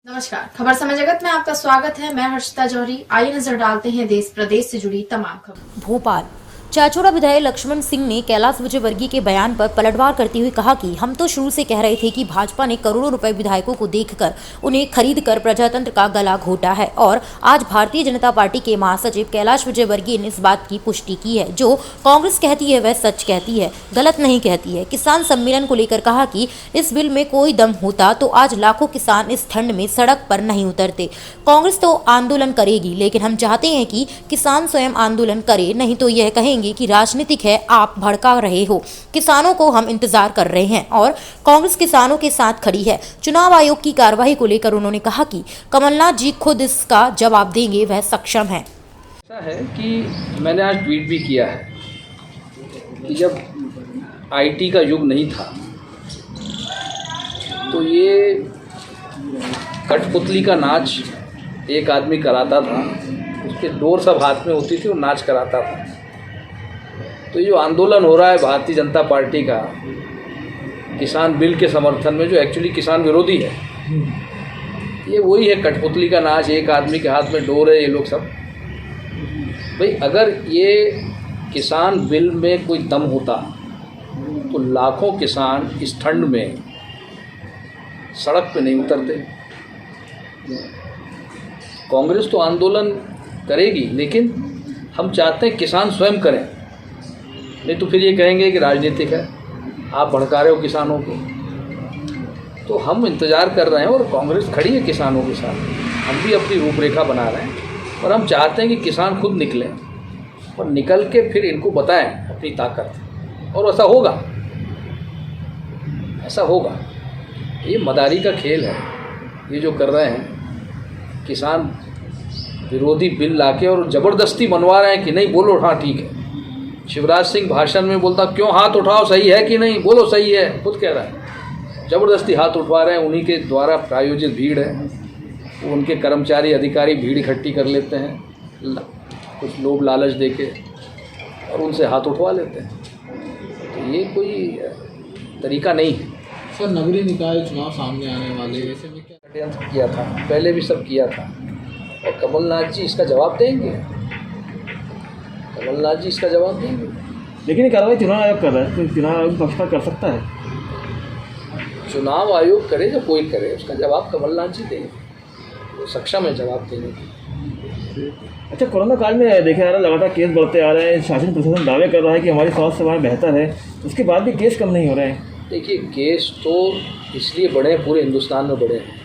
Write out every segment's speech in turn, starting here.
नमस्कार, खबर समय जगत में आपका स्वागत है। मैं हर्षिता जौहरी। आइए नजर डालते हैं देश प्रदेश से जुड़ी तमाम खबर। भोपाल चाचौड़ा विधायक लक्ष्मण सिंह ने कैलाश विजयवर्गीय के बयान पर पलटवार करते हुए कहा कि हम तो शुरू से कह रहे थे कि भाजपा ने करोड़ों रुपए विधायकों को देखकर उन्हें खरीदकर प्रजातंत्र का गला घोटा है और आज भारतीय जनता पार्टी के महासचिव कैलाश विजयवर्गीय ने इस बात की पुष्टि की है। जो कांग्रेस कहती है वह सच कहती है, गलत नहीं कहती है। किसान सम्मेलन को लेकर कहा कि इस बिल में कोई दम होता तो आज लाखों किसान इस ठंड में सड़क पर नहीं उतरते। कांग्रेस तो आंदोलन करेगी, लेकिन हम चाहते हैं कि किसान स्वयं आंदोलन करे, नहीं तो यह कहेंगे कि राजनीतिक है, आप भड़का रहे हो। किसानों को हम इंतजार कर रहे हैं और कांग्रेस किसानों के साथ खड़ी है। चुनाव आयोग की कार्रवाई को लेकर उन्होंने कहा कि कमलनाथ जी खुद इसका जवाब देंगे, वह सक्षम है। ऐसा है कि मैंने आज ट्वीट भी किया है कि जब आईटी का युग नहीं था तो ये कठपुतली का नाच एक आदमी कराता था, उसके डोर सब हाथ में होती थी और नाच कराता था। तो ये जो आंदोलन हो रहा है भारतीय जनता पार्टी का किसान बिल के समर्थन में, जो एक्चुअली किसान विरोधी है, ये वही है कठपुतली का नाच। एक आदमी के हाथ में डोर है, ये लोग सब। भाई अगर ये किसान बिल में कोई दम होता तो लाखों किसान इस ठंड में सड़क पे नहीं उतरते। कांग्रेस तो आंदोलन करेगी, लेकिन हम चाहते हैं किसान स्वयं करें, नहीं तो फिर ये कहेंगे कि राजनीतिक है, आप भड़का रहे हो किसानों को। तो हम इंतज़ार कर रहे हैं और कांग्रेस खड़ी है किसानों के साथ। हम भी अपनी रूपरेखा बना रहे हैं और हम चाहते हैं कि किसान खुद निकलें और निकल के फिर इनको बताएं अपनी ताकत, और ऐसा होगा, ऐसा होगा। ये मदारी का खेल है ये जो कर रहे हैं, किसान विरोधी बिल लाके और ज़बरदस्ती मनवा रहे हैं कि नहीं बोलो, हाँ ठीक है। शिवराज सिंह भाषण में बोलता क्यों हाथ उठाओ, सही है कि नहीं, बोलो सही है, खुद कह रहा है। ज़बरदस्ती हाथ उठवा रहे हैं, उन्हीं के द्वारा प्रायोजित भीड़ है, उनके कर्मचारी अधिकारी भीड़ इकट्ठी कर लेते हैं कुछ लोभ लालच देके और उनसे हाथ उठवा लेते हैं। तो ये कोई तरीका नहीं है। सर, नगरीय निकाय चुनाव सामने आने वाले, ऐसे में क्या षड्यंत्र किया था, पहले भी सब किया था, और कमलनाथ जी इसका जवाब देंगे। कमलनाथ जी इसका जवाब देंगे। लेकिन ये कार्रवाई चुनाव आयोग कर रहा है, तो चुनाव आयोग पक्षपात कर सकता है। चुनाव आयोग करे या कोई करे, उसका जवाब कमलनाथ जी देंगे, वो सक्षम है जवाब देने की। अच्छा, कोरोना काल में देखा जा रहा है लगातार केस बढ़ते आ रहे हैं, शासन प्रशासन दावे कर रहा है कि हमारी स्वास्थ्य सेवाएं बेहतर है, उसके बाद भी केस कम नहीं हो रहे हैं। देखिए, केस तो इसलिए बढ़े हैं, पूरे हिंदुस्तान में बढ़े हैं,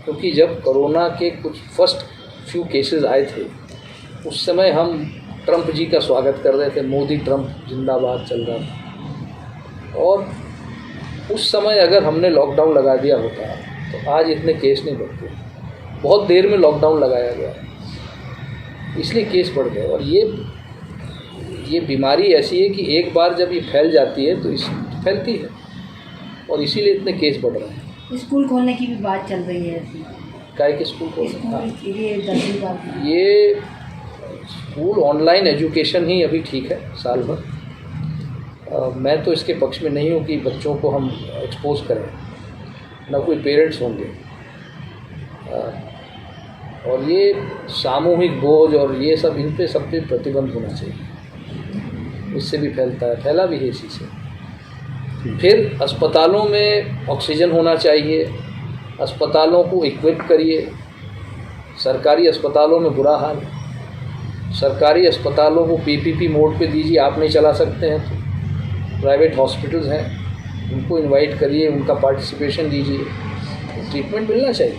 क्योंकि जब कोरोना के कुछ फर्स्ट फ्यू केसेस आए थे उस समय हम ट्रंप जी का स्वागत कर रहे थे, मोदी ट्रंप जिंदाबाद चल रहा था। और उस समय अगर हमने लॉकडाउन लगा दिया होता तो आज इतने केस नहीं बढ़ते। बहुत देर में लॉकडाउन लगाया गया, इसलिए केस बढ़ गए। और ये बीमारी ऐसी है कि एक बार जब ये फैल जाती है तो इस फैलती है, और इसीलिए इतने केस बढ़ रहे हैं। स्कूल खोलने की भी बात चल रही है ऐसी। काय के स्कूल खोलना? ये ये स्कूल ऑनलाइन एजुकेशन ही अभी ठीक है साल भर। मैं तो इसके पक्ष में नहीं हूँ कि बच्चों को हम एक्सपोज करें, ना कोई पेरेंट्स होंगे। और ये सामूहिक बोझ और ये सब, इन पे सब पे प्रतिबंध होना चाहिए। इससे भी फैलता है, फैला भी है इसी से। फिर अस्पतालों में ऑक्सीजन होना चाहिए, अस्पतालों को इक्विप करिए। सरकारी अस्पतालों में बुरा हाल है, सरकारी अस्पतालों को पीपीपी मोड पे दीजिए, आप नहीं चला सकते हैं तो प्राइवेट हॉस्पिटल्स हैं, उनको इनवाइट करिए, उनका पार्टिसिपेशन दीजिए, ट्रीटमेंट मिलना चाहिए।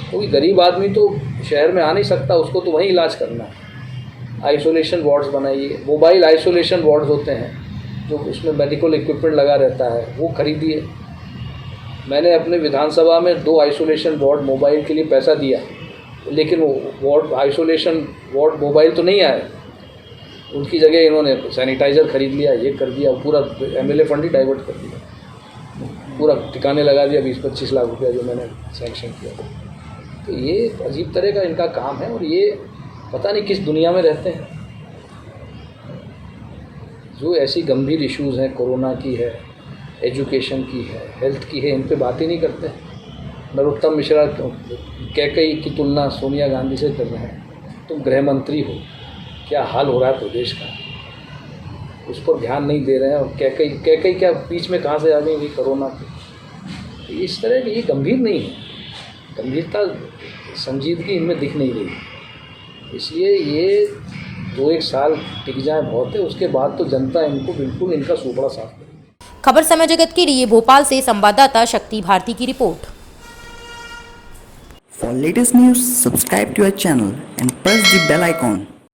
क्योंकि गरीब आदमी तो शहर में आ नहीं सकता, उसको तो वहीं इलाज करना है। आइसोलेशन वार्ड्स बनाइए, मोबाइल आइसोलेशन वार्ड्स होते हैं जो उसमें मेडिकल इक्विपमेंट लगा रहता है, वो खरीदिए। मैंने अपने विधानसभा में 2 आइसोलेशन वार्ड मोबाइल के लिए पैसा दिया, लेकिन वो वार्ड आइसोलेशन वार्ड मोबाइल तो नहीं आए, उनकी जगह इन्होंने सैनिटाइज़र खरीद लिया, ये कर दिया, पूरा एमएलए फंड ही डाइवर्ट कर दिया, पूरा ठिकाने लगा दिया 20-25 लाख रुपया जो मैंने सैंक्शन किया। तो ये अजीब तरह का इनका काम है, और ये पता नहीं किस दुनिया में रहते हैं। जो ऐसी गंभीर इश्यूज़ हैं, कोरोना की है, एजुकेशन की है, हेल्थ की है, इन पे बात ही नहीं करते हैं। नरोत्तम मिश्रा कैकई की तुलना सोनिया गांधी से कर रहे हैं। तुम गृह मंत्री हो, क्या हाल हो रहा है प्रदेश का, उस पर ध्यान नहीं दे रहे हैं। और कैकई क्या बीच में कहाँ से आ गई कोरोना की। इस तरह की ये गंभीर नहीं है, गंभीरता संजीदगी इनमें दिख नहीं रही। इसलिए ये 2-1 साल टिक जाए बहुत है, उसके बाद तो जनता इनको बिल्कुल इनका सुपड़ा साफ करे। खबर समय जगत के लिए भोपाल से संवाददाता शक्ति भारती की report. For latest news, subscribe to our channel and press the bell icon.